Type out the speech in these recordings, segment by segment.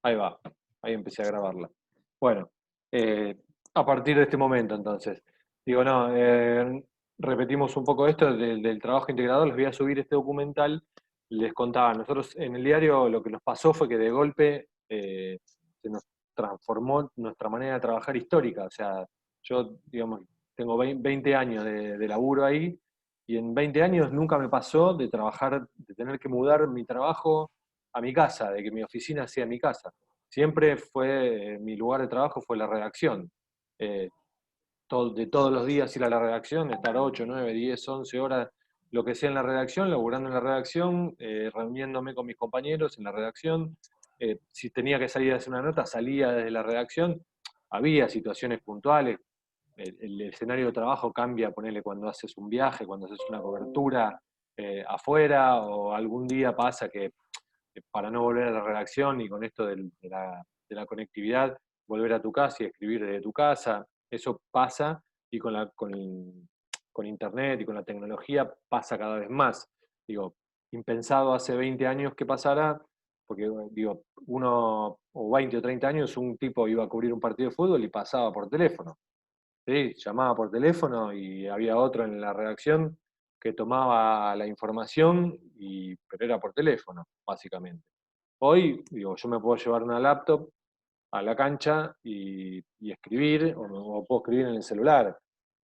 Ahí va, ahí empecé a grabarla. Bueno, eh, a partir de este momento entonces, digo, no, repetimos un poco esto del trabajo integrador, les voy a subir este documental, les contaba, nosotros en el diario lo que nos pasó fue que de golpe se nos transformó nuestra manera de trabajar histórica, o sea, yo, digamos, tengo 20 años de laburo ahí, y en 20 años nunca me pasó de trabajar, de tener que mudar mi trabajo a mi casa, de que mi oficina sea mi casa. Siempre fue, mi lugar de trabajo fue la redacción. Eh, de todos los días ir a la redacción, estar 8 9 10 11 horas, lo que sea en la redacción, laburando en la redacción, reuniéndome con mis compañeros en la redacción. Si tenía que salir a hacer una nota, salía desde la redacción. Había situaciones puntuales. El escenario de trabajo cambia, ponerle cuando haces un viaje, cuando haces una cobertura afuera, o algún día pasa que para no volver a la redacción y con esto de la conectividad, volver a tu casa y escribir desde tu casa, eso pasa y con Internet y con la tecnología pasa cada vez más. Digo, impensado hace 20 años que pasara, porque digo, uno o 20 o 30 años un tipo iba a cubrir un partido de fútbol y pasaba por teléfono. ¿Sí? Llamaba por teléfono y había otro en la redacción que tomaba la información, pero era por teléfono, básicamente. Hoy, digo, yo me puedo llevar una laptop a la cancha y escribir, o puedo escribir en el celular.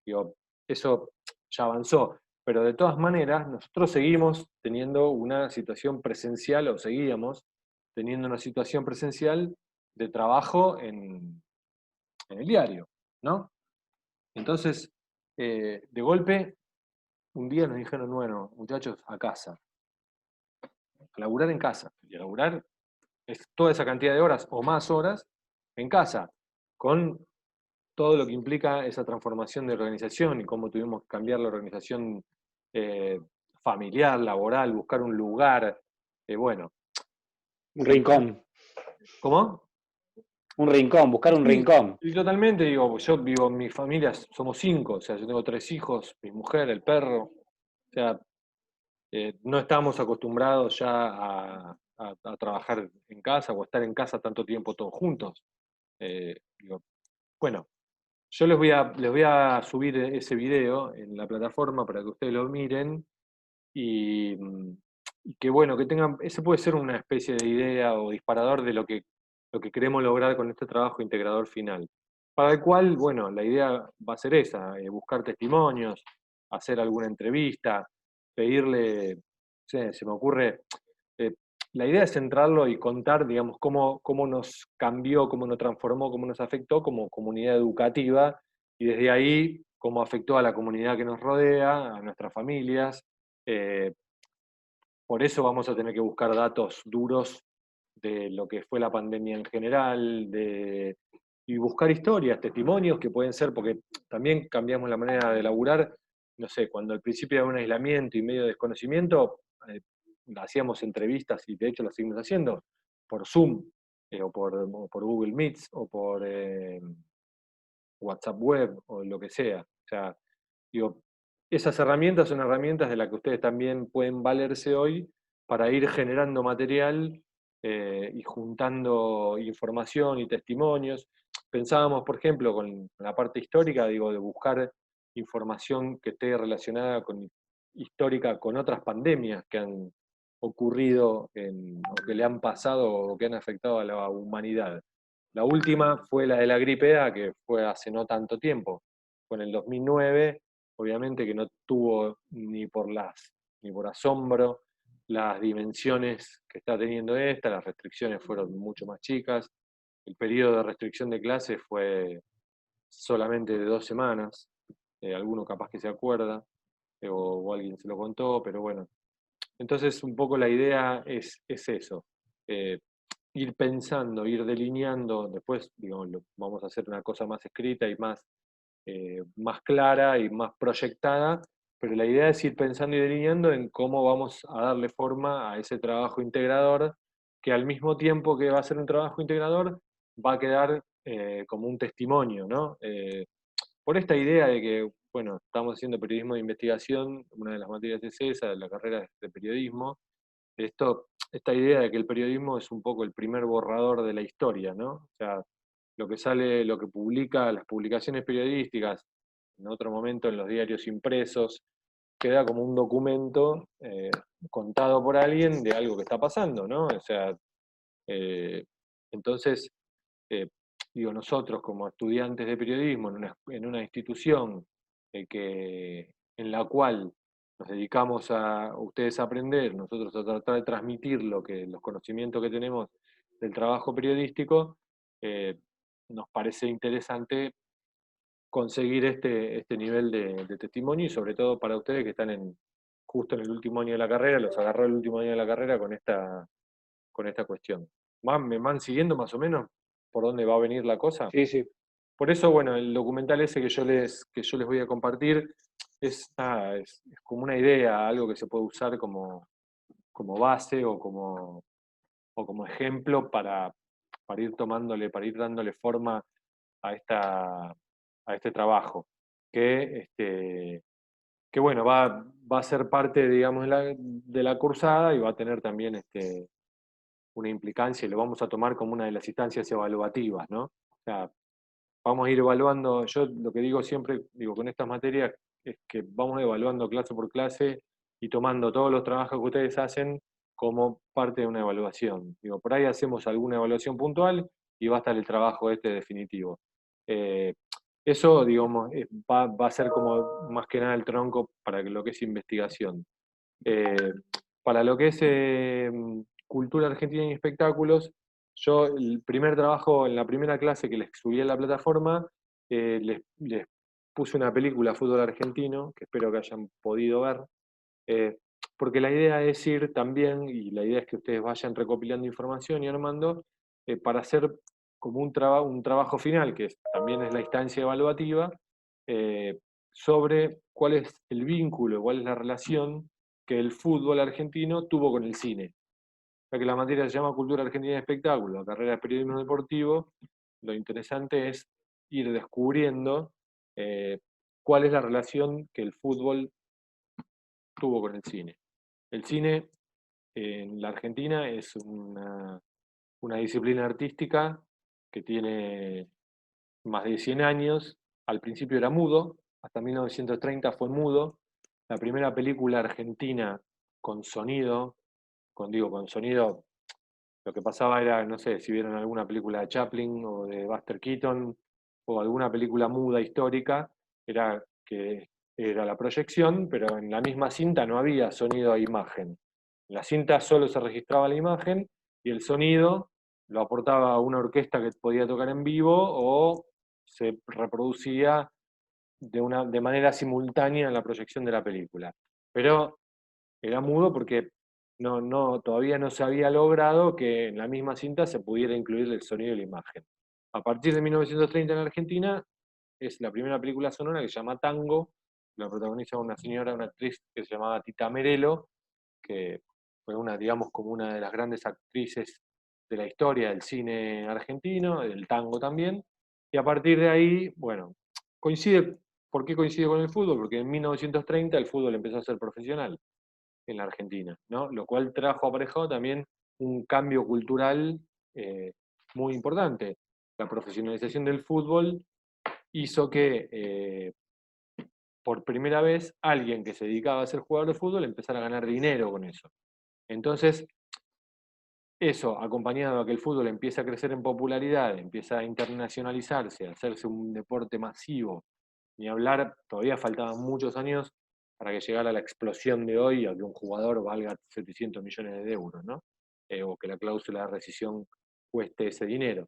Digo, eso ya avanzó. Pero de todas maneras, nosotros seguimos teniendo una situación presencial, o seguíamos teniendo una situación presencial de trabajo en el diario, ¿no? Entonces, de golpe, un día nos dijeron, bueno, muchachos, a casa, a laburar en casa. Y a laburar es toda esa cantidad de horas o más horas en casa, con todo lo que implica esa transformación de organización y cómo tuvimos que cambiar la organización eh, familiar, laboral, buscar un lugar. Bueno, Un rincón, ¿cómo? un rincón, buscar un Sí, rincón. y totalmente, digo, pues yo vivo en mi familia, somos 5, o sea, yo tengo 3 hijos, mi mujer, el perro, o sea, no estamos acostumbrados ya a trabajar en casa o a estar en casa tanto tiempo todos juntos. Digo, bueno, yo les voy a subir ese video en la plataforma para que ustedes lo miren y que bueno, que tengan, ese puede ser una especie de idea o disparador de lo que queremos lograr con este trabajo integrador final. Para el cual, bueno, la idea va a ser esa, buscar testimonios, hacer alguna entrevista, pedirle, no sé, se me ocurre, eh, la idea es centrarlo y contar, digamos, cómo nos cambió, cómo nos transformó, cómo nos afectó como comunidad educativa y desde ahí cómo afectó a la comunidad que nos rodea, a nuestras familias. eh, por eso vamos a tener que buscar datos duros de lo que fue la pandemia en general, y buscar historias, testimonios que pueden ser, porque también cambiamos la manera de laburar, no sé, cuando al principio había un aislamiento y medio de desconocimiento, hacíamos entrevistas y de hecho las seguimos haciendo por Zoom, o por Google Meets, o por WhatsApp web, o lo que sea. O sea, digo, esas herramientas son herramientas de las que ustedes también pueden valerse hoy para ir generando material y juntando información y testimonios. Pensábamos, por ejemplo, con la parte histórica, digo, de buscar información que esté relacionada con histórica con otras pandemias que han ocurrido o que le han pasado o que han afectado a la humanidad. La última fue la de la gripe A, que fue hace no tanto tiempo, fue en el 2009, obviamente que no tuvo ni por asombro las dimensiones que está teniendo esta, las restricciones fueron mucho más chicas, el periodo de restricción de clases fue solamente de 2 semanas, alguno capaz que se acuerda, o alguien se lo contó, pero bueno. Entonces un poco la idea es eso, eh, ir pensando, ir delineando, después digamos, vamos a hacer una cosa más escrita y más clara y más proyectada, pero la idea es ir pensando y delineando en cómo vamos a darle forma a ese trabajo integrador, que al mismo tiempo que va a ser un trabajo integrador, va a quedar como un testimonio, ¿no? Por esta idea de que, bueno, estamos haciendo periodismo de investigación, una de las materias es esa, la carrera de periodismo, esto esta idea de que el periodismo es un poco el primer borrador de la historia, ¿no? O sea, lo que sale, lo que publica, las publicaciones periodísticas, en otro momento en los diarios impresos, queda como un documento contado por alguien de algo que está pasando, ¿no? O sea, eh, entonces, eh, digo, nosotros como estudiantes de periodismo en una institución en la cual nos dedicamos a ustedes a aprender, nosotros a tratar de transmitir los conocimientos que tenemos del trabajo periodístico, eh, nos parece interesante conseguir este nivel de testimonio y sobre todo para ustedes que están justo en el último año de la carrera, los agarró el último año de la carrera con esta cuestión. ¿Me van siguiendo más o menos por dónde va a venir la cosa? Sí, sí. Por eso, bueno, el documental ese que yo les voy a compartir es como una idea, algo que se puede usar como base o como ejemplo para ir tomándole, para ir dándole forma a este trabajo, que bueno, va a ser parte, digamos, de la cursada y va a tener también una implicancia y lo vamos a tomar como una de las instancias evaluativas, ¿no? O sea, vamos a ir evaluando, yo lo que digo siempre, digo, con estas materias, es que vamos evaluando clase por clase y tomando todos los trabajos que ustedes hacen como parte de una evaluación. Digo, por ahí hacemos alguna evaluación puntual y va a estar el trabajo este definitivo. Eh, Eso, digamos, va a ser como más que nada el tronco para lo que es investigación. Eh, para lo que es cultura argentina y espectáculos, yo el primer trabajo, en la primera clase que les subí a la plataforma, les puse una película Fútbol Argentino, que espero que hayan podido ver, eh, porque la idea es ir también, y la idea es que ustedes vayan recopilando información y armando, para hacer como un trabajo final, también es la instancia evaluativa, eh, sobre cuál es el vínculo, cuál es la relación que el fútbol argentino tuvo con el cine. Ya que la materia se llama Cultura Argentina de Espectáculo, la carrera de Periodismo Deportivo, lo interesante es ir descubriendo eh, cuál es la relación que el fútbol tuvo con el cine. El cine en la Argentina es una disciplina artística que tiene más de 100 años. Al principio era mudo, hasta 1930 fue mudo. La primera película argentina con sonido, con sonido, lo que pasaba era, no sé, si vieron alguna película de Chaplin o de Buster Keaton o alguna película muda histórica, era que era la proyección, pero en la misma cinta no había sonido e imagen. En la cinta solo se registraba la imagen y el sonido lo aportaba una orquesta que podía tocar en vivo o se reproducía de manera simultánea en la proyección de la película. Pero era mudo porque todavía no se había logrado que en la misma cinta se pudiera incluir el sonido y la imagen. A partir de 1930 en Argentina es la primera película sonora que se llama Tango, la protagoniza una señora, una actriz que se llamaba Tita Merelo, que fue digamos, como una de las grandes actrices de la historia del cine argentino, del tango también, y a partir de ahí, bueno, coincide, ¿por qué coincide con el fútbol? Porque en 1930 el fútbol empezó a ser profesional en la Argentina, ¿no? Lo cual trajo aparejado también un cambio cultural muy importante. La profesionalización del fútbol hizo que por primera vez alguien que se dedicaba a ser jugador de fútbol empezara a ganar dinero con eso. Entonces, eso, acompañado a que el fútbol empieza a crecer en popularidad, empieza a internacionalizarse, a hacerse un deporte masivo, ni hablar, todavía faltaban muchos años para que llegara la explosión de hoy a que un jugador valga 700 millones de euros, ¿no? O que la cláusula de rescisión cueste ese dinero.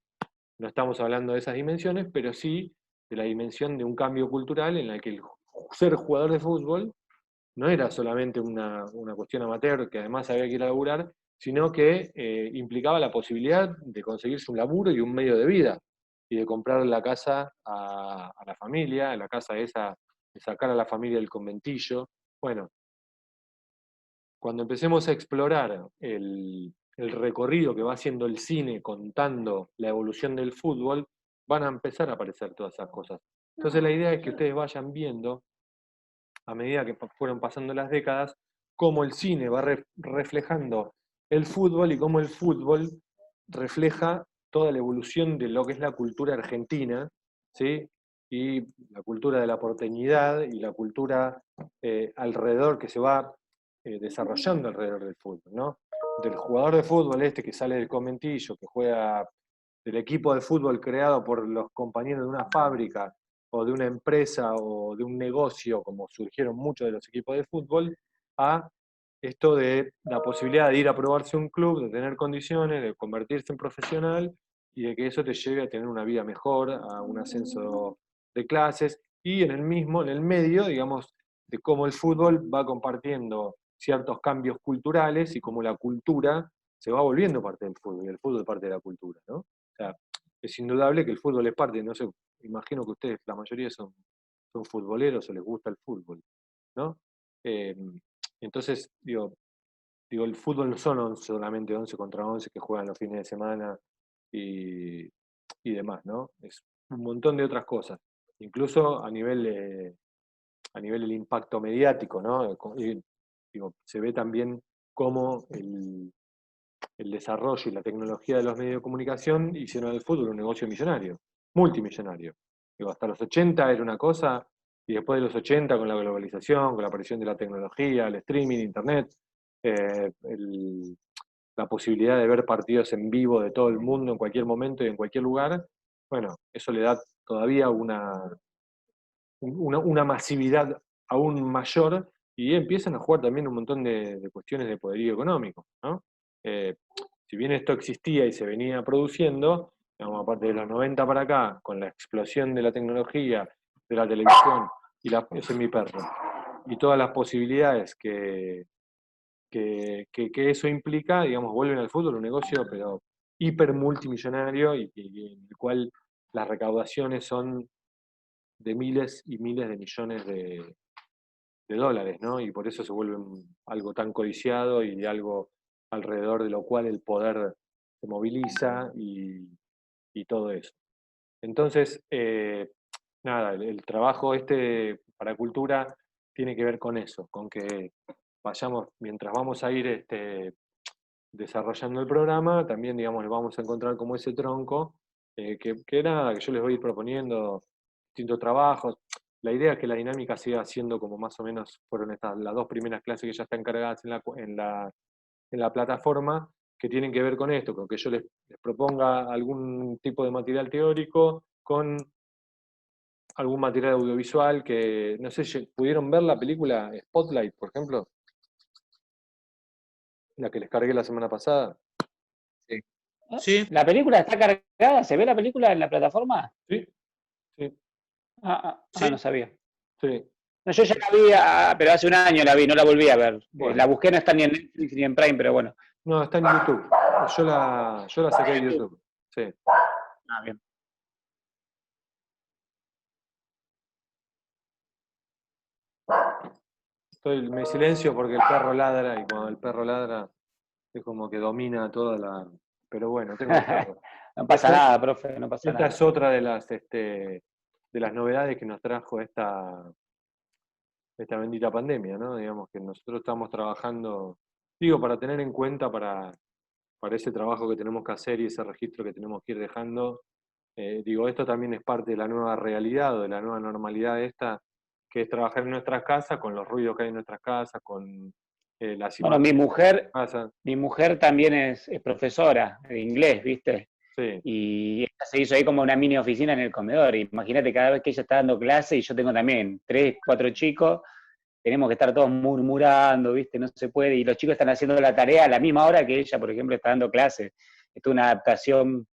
No estamos hablando de esas dimensiones, pero sí de la dimensión de un cambio cultural en la que el ser jugador de fútbol no era solamente una cuestión amateur que además había que ir a laburar, sino que implicaba la posibilidad de conseguirse un laburo y un medio de vida, y de comprar la casa a la familia, la casa esa, de sacar a la familia del conventillo. Bueno, cuando empecemos a explorar el recorrido que va haciendo el cine contando la evolución del fútbol, van a empezar a aparecer todas esas cosas. Entonces la idea es que ustedes vayan viendo a medida que fueron pasando las décadas, cómo el cine va reflejando el fútbol y cómo el fútbol refleja toda la evolución de lo que es la cultura argentina, ¿sí? Y la cultura de la porteñidad y la cultura alrededor que se va desarrollando alrededor del fútbol, ¿no? Del jugador de fútbol este que sale del conventillo, que juega del equipo de fútbol creado por los compañeros de una fábrica o de una empresa o de un negocio, como surgieron muchos de los equipos de fútbol, a esto de la posibilidad de ir a probarse un club, de tener condiciones, de convertirse en profesional y de que eso te lleve a tener una vida mejor, a un ascenso de clases y en el medio, digamos, de cómo el fútbol va compartiendo ciertos cambios culturales y cómo la cultura se va volviendo parte del fútbol y el fútbol es parte de la cultura, ¿no? O sea, es indudable que el fútbol es parte, no sé, imagino que ustedes, la mayoría son futboleros o les gusta el fútbol, ¿no? Eh, entonces, digo, el fútbol no son solamente 11 contra 11 que juegan los fines de semana y, y demás, ¿no? Es un montón de otras cosas, incluso a nivel del impacto mediático, ¿no? Y, digo, se ve también cómo el desarrollo y la tecnología de los medios de comunicación hicieron del fútbol un negocio millonario, multimillonario. Digo, hasta los 80 era una cosa, y después de los 80 con la globalización, con la aparición de la tecnología, el streaming, internet, eh, el- la posibilidad de ver partidos en vivo de todo el mundo en cualquier momento y en cualquier lugar, bueno, eso le da todavía una masividad aún mayor y empiezan a jugar también un montón de cuestiones de poderío económico, ¿no? Eh, si bien esto existía y se venía produciendo, digamos, aparte de los 90 para acá, con la explosión de la tecnología, de la televisión, ese es mi perro, y todas las posibilidades que eso implica, digamos, vuelven al fútbol un negocio, pero hiper multimillonario y en el cual las recaudaciones son de miles y miles de millones de dólares, ¿no? Y por eso se vuelve algo tan codiciado y algo alrededor de lo cual el poder se moviliza y todo eso. Entonces, nada, el trabajo este para cultura tiene que ver con eso, con que vayamos, mientras vamos a ir desarrollando el programa, también, digamos, le vamos a encontrar como ese tronco, que nada, que yo les voy a ir proponiendo distintos trabajos. La idea es que la dinámica siga siendo como más o menos fueron estas, las dos primeras clases que ya están cargadas en la plataforma, que tienen que ver con esto, con que yo les proponga algún tipo de material teórico con algún material audiovisual que, no sé, ¿pudieron ver la película Spotlight, por ejemplo? La que les cargué la semana pasada. Sí. ¿Ah? Sí, ¿La película está cargada? ¿Se ve la película en la plataforma? Sí, sí, sí. No sabía. sí. No, yo ya la vi, pero hace un año la vi, no la volví a ver. La Bueno, busqué, no está ni en Netflix ni en Prime, pero bueno. no, está en YouTube. Yo la saqué de YouTube. YouTube. Sí. Bien. Me silencio porque el perro ladra y cuando el perro ladra es como que domina toda la. Pero bueno, tengo el perro. No pasa Esta, nada, profe, no pasa esta nada. es otra de las novedades que nos trajo esta bendita pandemia, ¿no? Digamos que nosotros estamos trabajando, digo, para tener en cuenta para ese trabajo que tenemos que hacer y ese registro que tenemos que ir dejando. Digo, esto también es parte de la nueva realidad o de la nueva normalidad esta, que es trabajar en nuestras casas, con los ruidos que hay en nuestras casas, con las Bueno, imágenes que hay en nuestras casas. mi mujer también es profesora de inglés, ¿viste? Sí, Y ella se hizo ahí como una mini oficina en el comedor. Imagínate cada vez que ella está dando clase y yo tengo también 3, 4 chicos, tenemos que estar todos murmurando, ¿viste? No se puede. Y los chicos están haciendo la tarea a la misma hora que ella, por ejemplo, está dando clase. Esto es una adaptación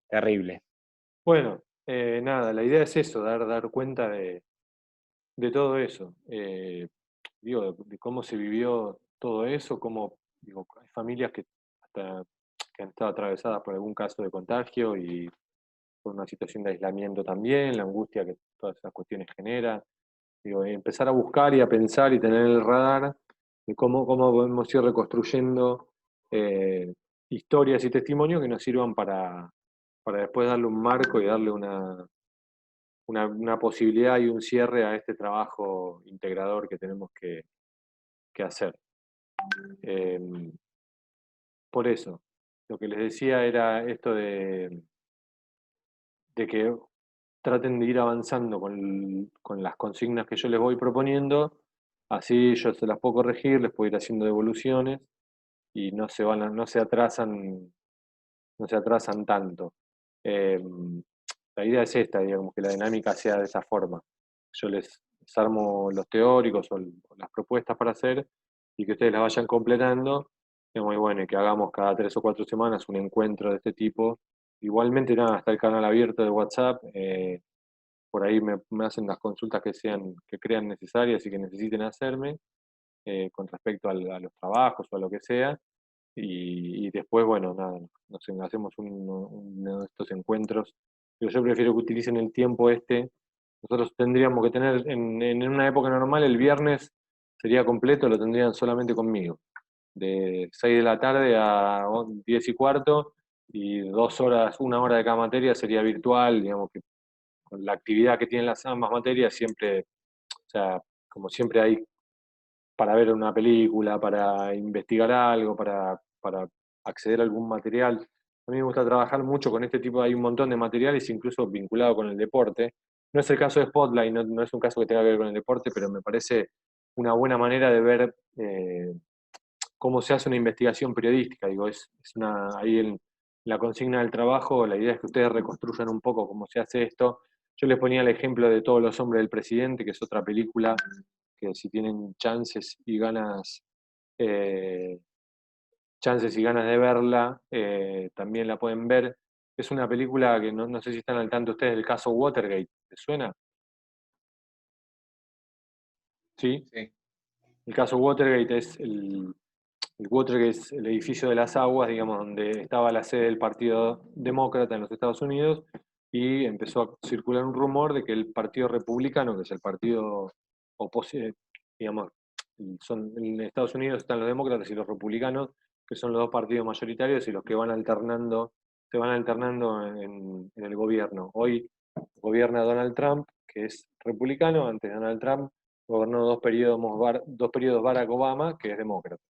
terrible. bueno, nada, la idea es eso, dar cuenta de todo eso. Digo, de cómo se vivió todo eso, cómo, digo, hay familias que han estado atravesadas por algún caso de contagio y por una situación de aislamiento también, la angustia que todas esas cuestiones generan. Digo, empezar a buscar y a pensar y tener el radar de cómo podemos ir reconstruyendo eh, historias y testimonios que nos sirvan para después darle un marco y darle una posibilidad y un cierre a este trabajo integrador que tenemos que hacer. por eso. Lo que les decía era esto de que traten de ir avanzando con las consignas que yo les voy proponiendo, así yo se las puedo corregir, les puedo ir haciendo devoluciones y no se atrasan tanto. Eh, la idea es esta, digamos, que la dinámica sea de esa forma. Yo les armo los teóricos o las propuestas para hacer y que ustedes las vayan completando. Es muy bueno y que hagamos cada 3 o 4 semanas un encuentro de este tipo. Igualmente, nada, está el canal abierto de WhatsApp. Por ahí me hacen las consultas que crean necesarias y que necesiten hacerme con respecto a los trabajos o a lo que sea. Y después, bueno, nada, hacemos uno de estos encuentros. Pero yo prefiero que utilicen el tiempo este. Nosotros tendríamos que tener, en una época normal, el viernes sería completo, lo tendrían solamente conmigo. De 6 de la tarde a 10:15, y 2 horas, 1 hora de cada materia sería virtual, digamos que con la actividad que tienen las ambas materias siempre, o sea, como siempre hay para ver una película, para investigar algo, para acceder a algún material. A mí me gusta trabajar mucho con este tipo, hay un montón de materiales, incluso vinculado con el deporte. No es el caso de Spotlight, no es un caso que tenga que ver con el deporte, pero me parece una buena manera de ver cómo se hace una investigación periodística. Digo, ahí en la consigna del trabajo, la idea es que ustedes reconstruyan un poco cómo se hace esto. Yo les ponía el ejemplo de Todos los hombres del presidente, que es otra película que si tienen eh, chances y ganas de verla, también la pueden ver. Es una película que no sé si están al tanto ustedes del caso Watergate. ¿Les suena? ¿Sí? Sí. El caso Watergate el Watergate es el edificio de las aguas, digamos, donde estaba la sede del Partido Demócrata en los Estados Unidos, y empezó a circular un rumor de que el Partido Republicano, que es el partido opositor, digamos, en Estados Unidos están los demócratas y los republicanos, que son los dos partidos mayoritarios y los que se van alternando en el gobierno. Hoy gobierna Donald Trump, que es republicano. Antes de Donald Trump gobernó 2 periodos Barack Obama, que es demócrata.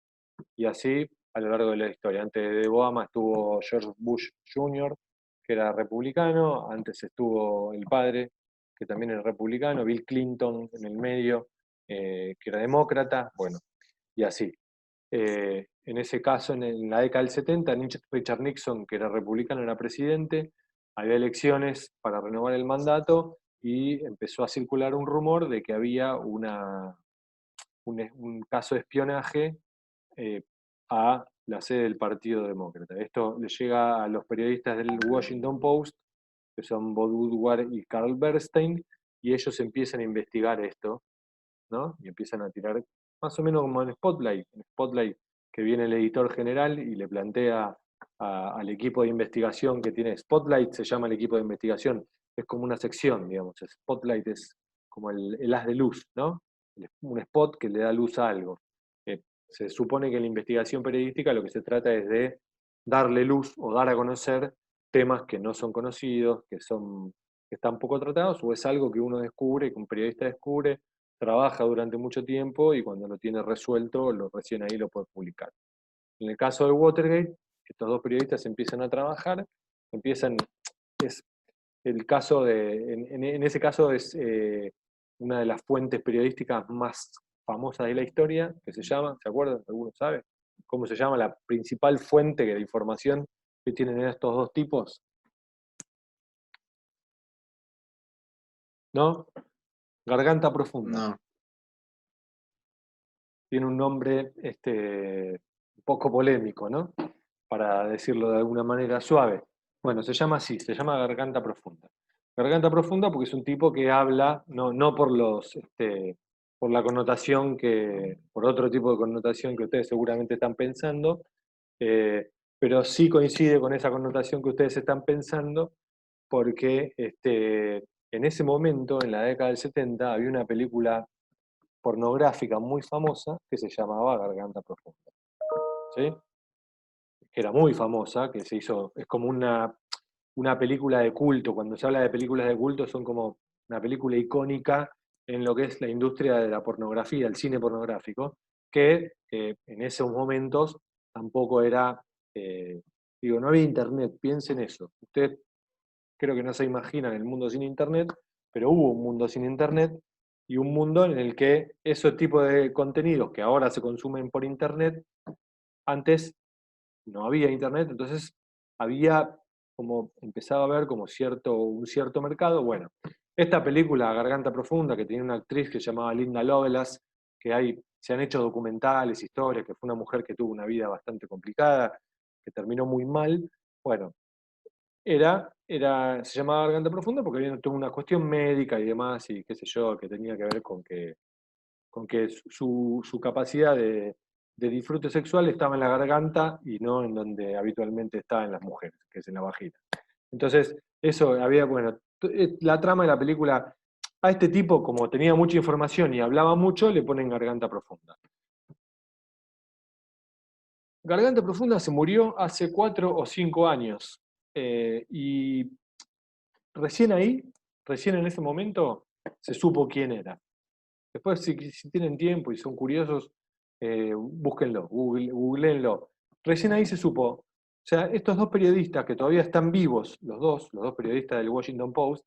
Y así a lo largo de la historia. Antes de Obama estuvo George Bush Jr., que era republicano. Antes estuvo el padre, que también era republicano. Bill Clinton en el medio, que era demócrata. Bueno, y así. En ese caso, en la década del 70, Richard Nixon, que era republicano, era presidente. Había elecciones para renovar el mandato y empezó a circular un rumor de que había un caso de espionaje a la sede del Partido Demócrata. Esto le llega a los periodistas del Washington Post, que son Bob Woodward y Carl Bernstein, y ellos empiezan a investigar esto, ¿no? Y empiezan a tirar, más o menos como en Spotlight, que viene el editor general y le plantea al equipo de investigación que tiene Spotlight, se llama el equipo de investigación, es como una sección, digamos. Spotlight es como el haz de luz, ¿no? Un spot que le da luz a algo. Se supone que en la investigación periodística lo que se trata es de darle luz o dar a conocer temas que no son conocidos, que están poco tratados, o es algo que uno descubre, que un periodista descubre, trabaja durante mucho tiempo y cuando lo tiene resuelto, recién ahí lo puede publicar. En el caso de Watergate, estos dos periodistas empiezan a trabajar, es el caso en ese caso es una de las fuentes periodísticas más famosas de la historia, que ¿se acuerdan? ¿Alguno sabe? ¿Cómo se llama la principal fuente de información que tienen estos dos tipos? ¿No? Garganta Profunda. No. Tiene un nombre un poco polémico, ¿no? Para decirlo de alguna manera suave. Bueno, se llama así, se llama Garganta Profunda. Garganta Profunda porque es un tipo que habla, no por la connotación por otro tipo de connotación que ustedes seguramente están pensando, pero sí coincide con esa connotación que ustedes están pensando, porque en ese momento, en la década del 70, había una película pornográfica muy famosa que se llamaba Garganta Profunda. ¿Sí? Que era muy famosa, que se hizo, es como una película de culto. Cuando se habla de películas de culto, son como una película icónica en lo que es la industria de la pornografía, el cine pornográfico, que en esos momentos tampoco era Eh, Digo, no había internet, piensen eso. Ustedes creo que no se imaginan el mundo sin internet, pero hubo un mundo sin internet y un mundo en el que ese tipo de contenidos que ahora se consumen por internet, antes no había internet, entonces había como, empezaba a haber como un cierto mercado. Bueno, esta película, Garganta Profunda, que tenía una actriz que se llamaba Linda Lovelace, se han hecho documentales, historias, que fue una mujer que tuvo una vida bastante complicada, que terminó muy mal. Bueno, se llamaba Garganta Profunda porque había toda una cuestión médica y demás, y qué sé yo, que tenía que ver con que su capacidad de disfrute sexual estaba en la garganta y no en donde habitualmente está en las mujeres, que es en la vagina. Entonces, eso había, bueno, la trama de la película, a este tipo, como tenía mucha información y hablaba mucho, le ponen Garganta Profunda. Garganta Profunda se murió hace 4 o 5 años. Y recién ahí, recién en ese momento, se supo quién era. Después, si tienen tiempo y son curiosos, búsquenlo, googleenlo. Recién ahí se supo. O sea, estos dos periodistas que todavía están vivos, los dos periodistas del Washington Post,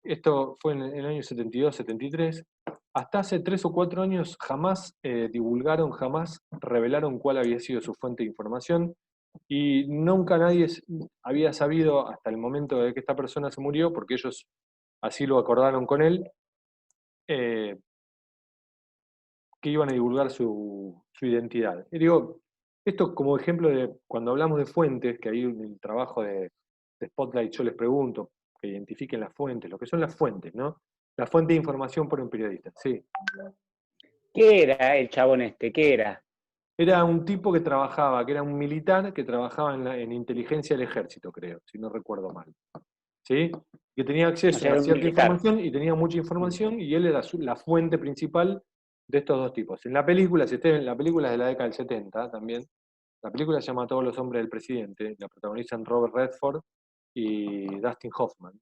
esto fue en el año 72, 73, hasta hace 3 o 4 años jamás divulgaron, jamás revelaron cuál había sido su fuente de información y nunca nadie había sabido hasta el momento de que esta persona se murió, porque ellos así lo acordaron con él, eh, que iban a divulgar su identidad. Y digo, esto como ejemplo de cuando hablamos de fuentes, que ahí en el trabajo de Spotlight yo les pregunto que identifiquen las fuentes, lo que son las fuentes, ¿no? La fuente de información por un periodista, sí. ¿Qué era el chabón este? ¿Qué era? Era un tipo que trabajaba, que era un militar que trabajaba en inteligencia del ejército, creo, si no recuerdo mal. ¿Sí? Que tenía O acceso sea, a era un cierta militar. información y tenía mucha información y él era la fuente principal de estos dos tipos. En la película, la película es de la década del 70 también, la película se llama Todos los hombres del presidente, la protagonizan Robert Redford y Dustin Hoffman.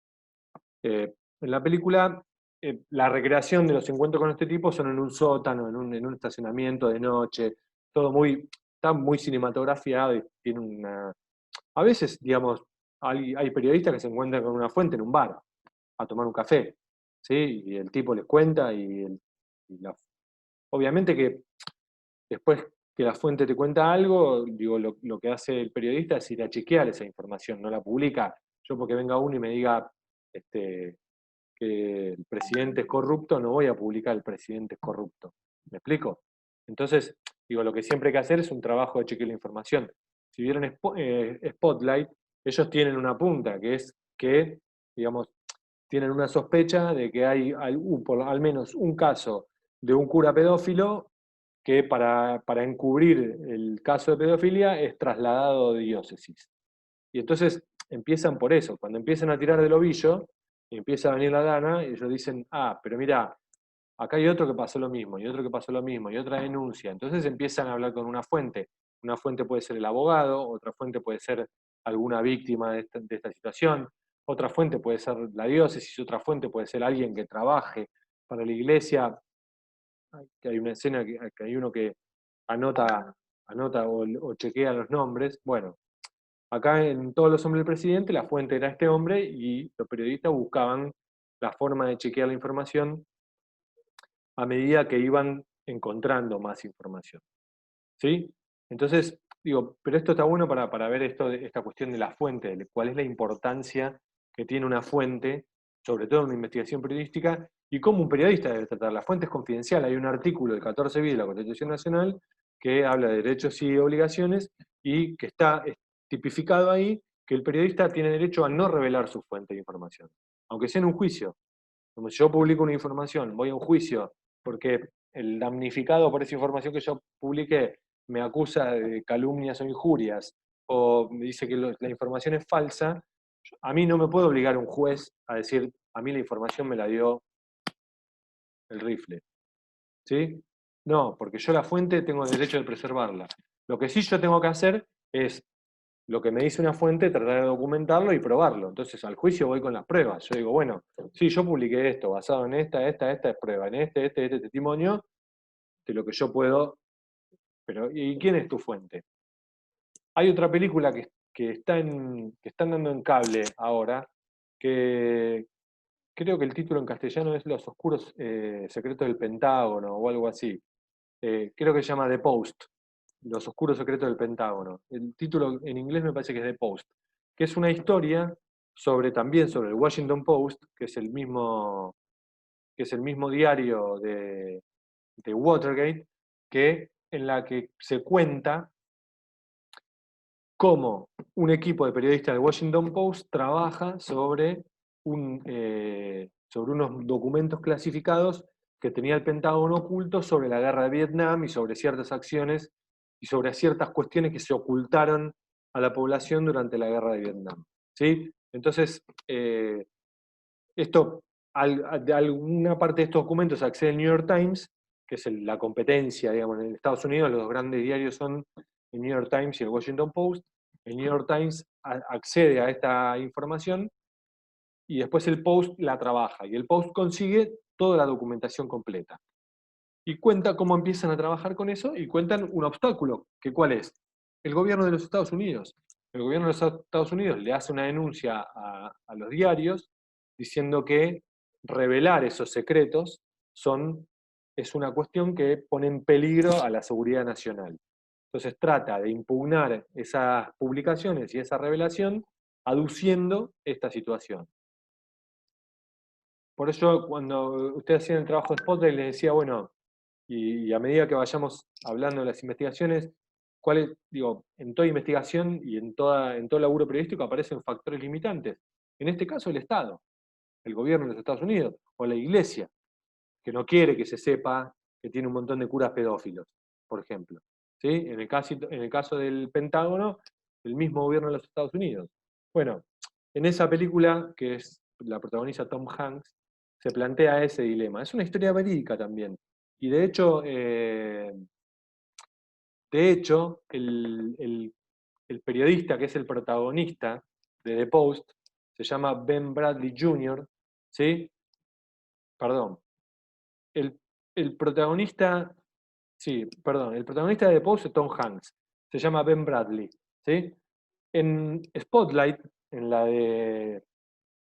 En la película, la recreación de los encuentros con este tipo son en un sótano, en un estacionamiento de noche, todo está muy cinematografiado y tiene una... A veces, digamos, hay periodistas que se encuentran con una fuente en un bar, a tomar un café, ¿sí? Y el tipo les cuenta obviamente que después que la fuente te cuenta algo, digo, lo que hace el periodista es ir a chequear esa información, no la publica. Yo porque venga uno y me diga este, que el presidente es corrupto, no voy a publicar el presidente es corrupto. ¿Me explico? Entonces, digo, lo que siempre hay que hacer es un trabajo de chequear la información. Si vieron Spotlight, ellos tienen una punta, que es que, digamos, tienen una sospecha de que hay por al menos un caso de un cura pedófilo que para encubrir el caso de pedofilia es trasladado de diócesis. Y entonces empiezan por eso, cuando empiezan a tirar del ovillo y empieza a venir la lana, ellos dicen, pero mira, acá hay otro que pasó lo mismo, y otro que pasó lo mismo, y otra denuncia. Entonces empiezan a hablar con una fuente. Una fuente puede ser el abogado, otra fuente puede ser alguna víctima de esta situación, otra fuente puede ser la diócesis, otra fuente puede ser alguien que trabaje para la iglesia. Que hay una escena que hay uno que anota o chequea los nombres. Bueno, acá en Todos los hombres del presidente la fuente era este hombre y los periodistas buscaban la forma de chequear la información a medida que iban encontrando más información. ¿Sí? Entonces, digo, pero esto está bueno para ver esta cuestión de la fuente, de cuál es la importancia que tiene una fuente, sobre todo en una investigación periodística, y cómo un periodista debe tratar. La fuente es confidencial. Hay un artículo del 14 bis de la Constitución Nacional que habla de derechos y obligaciones y que está tipificado ahí que el periodista tiene derecho a no revelar su fuente de información, aunque sea en un juicio. Como si yo publico una información, voy a un juicio porque el damnificado por esa información que yo publiqué me acusa de calumnias o injurias, o me dice que la información es falsa, a mí no me puede obligar un juez a decir, a mí la información me la dio el rifle. ¿Sí? No, porque yo la fuente tengo el derecho de preservarla. Lo que sí yo tengo que hacer es lo que me dice una fuente, tratar de documentarlo y probarlo. Entonces al juicio voy con las pruebas. Yo digo, bueno, sí, yo publiqué esto basado en esta es prueba, en este testimonio, de lo que yo puedo. Pero, ¿y quién es tu fuente? Hay otra película que están dando en cable ahora, que creo que el título en castellano es Los oscuros secretos del Pentágono o algo así. Creo que se llama The Post, Los oscuros secretos del Pentágono. El título en inglés me parece que es The Post, que es una historia también sobre el Washington Post, que es el mismo diario de Watergate, en la que se cuenta cómo un equipo de periodistas del Washington Post trabaja sobre unos documentos clasificados que tenía el Pentágono oculto sobre la guerra de Vietnam y sobre ciertas acciones y sobre ciertas cuestiones que se ocultaron a la población durante la guerra de Vietnam. ¿Sí? Entonces, de alguna parte de estos documentos accede el New York Times, que es la competencia, digamos, en Estados Unidos los grandes diarios son el New York Times y el Washington Post. El New York Times accede a esta información y después el Post la trabaja. Y el Post consigue toda la documentación completa. Y cuenta cómo empiezan a trabajar con eso y cuentan un obstáculo, que ¿cuál es? El gobierno de los Estados Unidos. El gobierno de los Estados Unidos le hace una denuncia a los diarios diciendo que revelar esos secretos es una cuestión que pone en peligro a la seguridad nacional. Entonces trata de impugnar esas publicaciones y esa revelación aduciendo esta situación. Por eso cuando ustedes hacían el trabajo de Spotlight les decía, bueno, y a medida que vayamos hablando de las investigaciones, en toda investigación y en todo laburo periodístico aparecen factores limitantes. En este caso el Estado, el gobierno de los Estados Unidos, o la Iglesia, que no quiere que se sepa que tiene un montón de curas pedófilos, por ejemplo. ¿Sí? En el caso del Pentágono, el mismo gobierno de los Estados Unidos. Bueno, en esa película, que es la protagoniza Tom Hanks, se plantea ese dilema. Es una historia verídica también. Y de hecho el periodista que es el protagonista de The Post se llama Ben Bradley Jr., ¿sí? Perdón. El, el protagonista, sí, perdón, el protagonista de The Post es Tom Hanks, se llama Ben Bradley, ¿sí? En Spotlight, en la de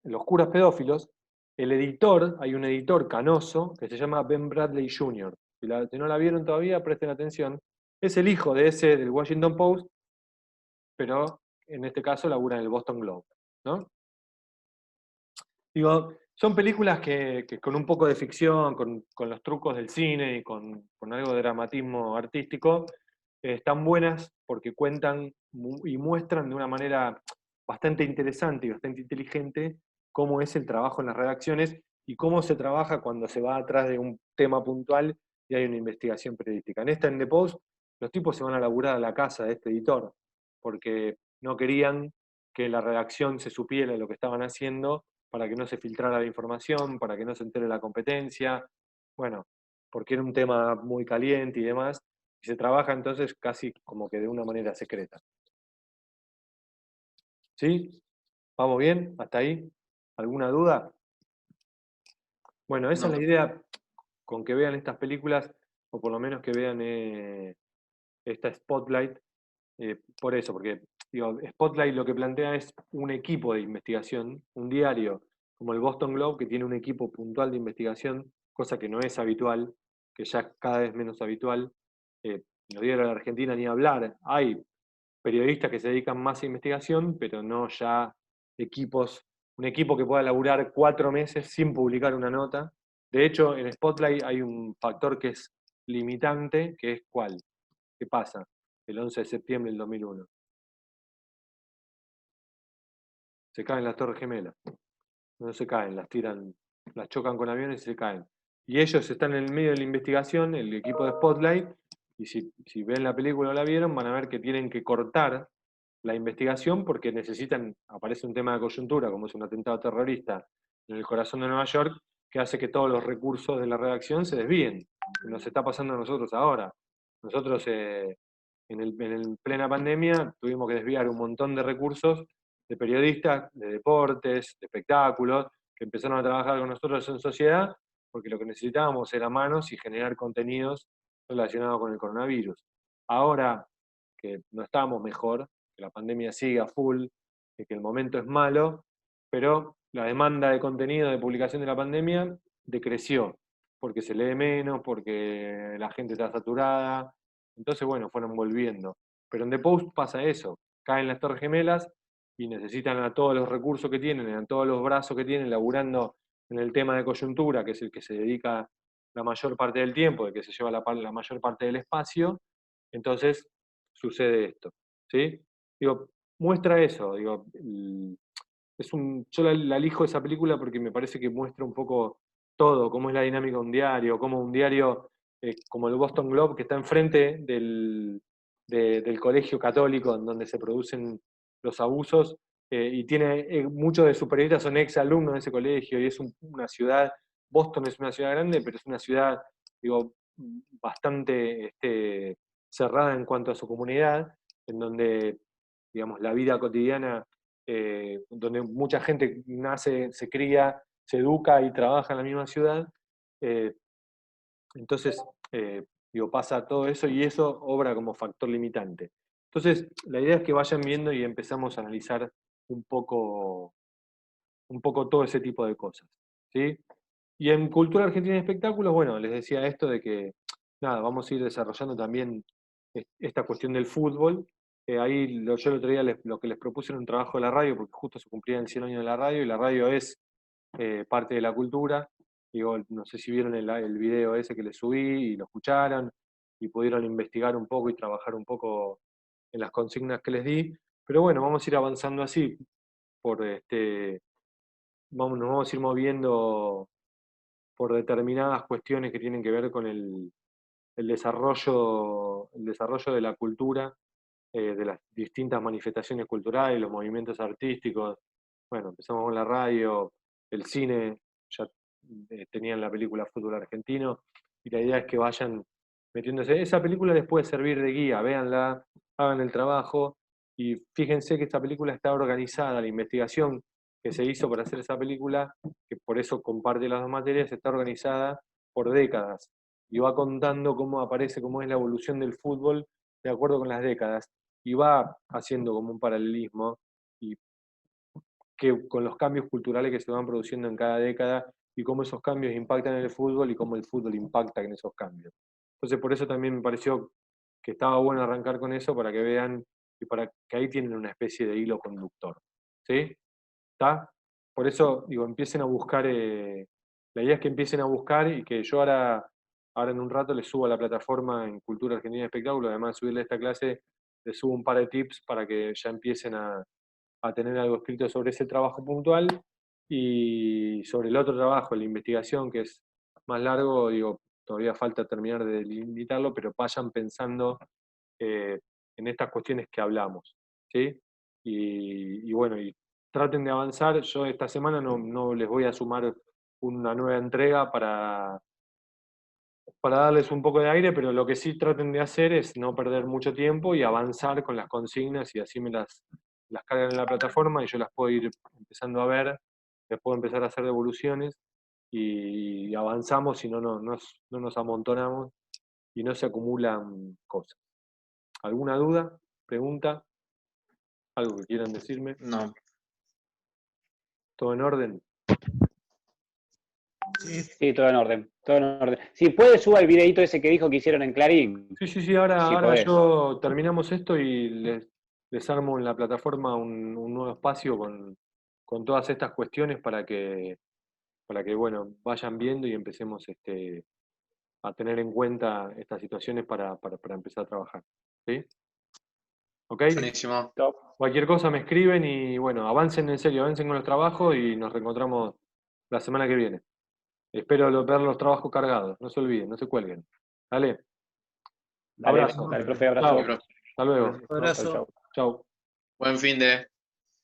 Los curas pedófilos, hay un editor canoso que se llama Ben Bradley Jr. Si no la vieron todavía, presten atención. Es el hijo de ese del Washington Post, pero en este caso labura en el Boston Globe, ¿no? Digo, son películas que con un poco de ficción, con los trucos del cine y con algo de dramatismo artístico, están buenas porque cuentan y muestran de una manera bastante interesante y bastante inteligente cómo es el trabajo en las redacciones y cómo se trabaja cuando se va atrás de un tema puntual y hay una investigación periodística. En The Post, los tipos se van a laburar a la casa de este editor porque no querían que la redacción se supiera lo que estaban haciendo para que no se filtrara la información, para que no se entere la competencia, bueno, porque era un tema muy caliente y demás, y se trabaja entonces casi como que de una manera secreta. ¿Sí? ¿Vamos bien? ¿Hasta ahí? ¿Alguna duda? Bueno, esa es la idea con que vean estas películas, o por lo menos que vean esta Spotlight, por eso, porque digo, Spotlight lo que plantea es un equipo de investigación, un diario como el Boston Globe, que tiene un equipo puntual de investigación, cosa que no es habitual, que ya es cada vez menos habitual. En los diarios de la Argentina ni hablar, hay periodistas que se dedican más a investigación, pero no ya un equipo que pueda laburar 4 meses sin publicar una nota. De hecho, en Spotlight hay un factor que es limitante, que es ¿cuál? ¿Qué pasa? El 11 de septiembre del 2001. Se caen las Torres Gemelas. No se caen, las tiran, las chocan con aviones y se caen. Y ellos están en el medio de la investigación, el equipo de Spotlight, y si ven la película o la vieron, van a ver que tienen que cortar la investigación porque aparece un tema de coyuntura, como es un atentado terrorista en el corazón de Nueva York, que hace que todos los recursos de la redacción se desvíen. Nos está pasando a nosotros ahora. Nosotros en plena pandemia tuvimos que desviar un montón de recursos de periodistas, de deportes, de espectáculos, que empezaron a trabajar con nosotros en sociedad, porque lo que necesitábamos era manos y generar contenidos relacionados con el coronavirus. Ahora que no estamos mejor, que la pandemia sigue a full, que el momento es malo, pero la demanda de contenido de publicación de la pandemia decreció, porque se lee menos, porque la gente está saturada. Entonces, bueno, fueron volviendo. Pero en The Post pasa eso, caen las Torres Gemelas y necesitan a todos los recursos que tienen, a todos los brazos que tienen, laburando en el tema de coyuntura, que es el que se dedica la mayor parte del tiempo, el que se lleva la mayor parte del espacio. Entonces sucede esto, ¿sí? Digo, muestra eso, digo, yo la elijo esa película porque me parece que muestra un poco todo, cómo es la dinámica de un diario, cómo un diario como el Boston Globe, que está enfrente del colegio católico en donde se producen los abusos, y tiene muchos de sus periodistas son ex alumnos de ese colegio, y es una ciudad, Boston es una ciudad grande, pero es una ciudad, digo, bastante cerrada en cuanto a su comunidad, en donde, digamos, la vida cotidiana, donde mucha gente nace, se cría, se educa y trabaja en la misma ciudad. eh, entonces, digo, pasa todo eso y eso obra como factor limitante. Entonces, la idea es que vayan viendo y empezamos a analizar un poco, un poco todo ese tipo de cosas, ¿sí? Y en Cultura Argentina de Espectáculos, bueno, les decía esto de que, nada, vamos a ir desarrollando también esta cuestión del fútbol. Yo el otro día lo que les propuse era un trabajo de la radio, porque justo se cumplían 100 años de la radio, y la radio es parte de la cultura. Digo, no sé si vieron el video ese que les subí y lo escucharon, y pudieron investigar un poco y trabajar un poco en las consignas que les di. Pero bueno, vamos a ir avanzando así, nos vamos a ir moviendo por determinadas cuestiones que tienen que ver con el desarrollo de la cultura, de las distintas manifestaciones culturales, los movimientos artísticos. Bueno, empezamos con la radio, el cine, ya tenían la película Fútbol Argentino, y la idea es que vayan metiéndose. Esa película les puede servir de guía, véanla, hagan el trabajo, y fíjense que esta película está organizada, la investigación que se hizo para hacer esa película, que por eso comparte las dos materias, está organizada por décadas y va contando cómo aparece, cómo es la evolución del fútbol de acuerdo con las décadas, y va haciendo como un paralelismo y con los cambios culturales que se van produciendo en cada década y cómo esos cambios impactan en el fútbol y cómo el fútbol impacta en esos cambios. Entonces por eso también me pareció que estaba bueno arrancar con eso para que vean y para que ahí tienen una especie de hilo conductor. ¿Sí? ¿Está? Por eso, digo, empiecen a buscar, la idea es que empiecen a buscar y que yo ahora en un rato les subo a la plataforma en Cultura Argentina de Espectáculo, además de subirle esta clase, les subo un par de tips para que ya empiecen a tener algo escrito sobre ese trabajo puntual, y sobre el otro trabajo, la investigación, que es más largo, digo, todavía falta terminar de delimitarlo, pero vayan pensando en estas cuestiones que hablamos, ¿sí? Y bueno, y traten de avanzar. Yo esta semana no les voy a sumar una nueva entrega para darles un poco de aire, pero lo que sí traten de hacer es no perder mucho tiempo y avanzar con las consignas, y así me las cargan en la plataforma y yo las puedo ir empezando a ver, les puedo empezar a hacer devoluciones y avanzamos y no nos amontonamos y no se acumulan cosas. ¿Alguna duda? ¿Pregunta? ¿Algo que quieran decirme? No. ¿Todo en orden? Sí, Sí, todo en orden, todo en orden. Si puedes, suba el videito ese que dijo que hicieron en Clarín. Sí, ahora, Si ahora podés. yo terminamos esto y les armo en la plataforma un nuevo espacio con todas estas cuestiones para que bueno, vayan viendo y empecemos a tener en cuenta estas situaciones para empezar a trabajar. ¿Sí? ¿Ok? Buenísimo. Top. Cualquier cosa me escriben y bueno, avancen en serio, avancen con los trabajos y nos reencontramos la semana que viene. Espero ver los trabajos cargados, no se olviden, no se cuelguen. Dale, Dale, abrazo. dale, profe, Chao. abrazo. Profe. Hasta luego. Chau, abrazo. chau. Chau. Buen fin de...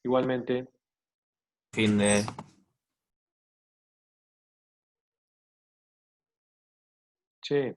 Igualmente. Fin de... Che.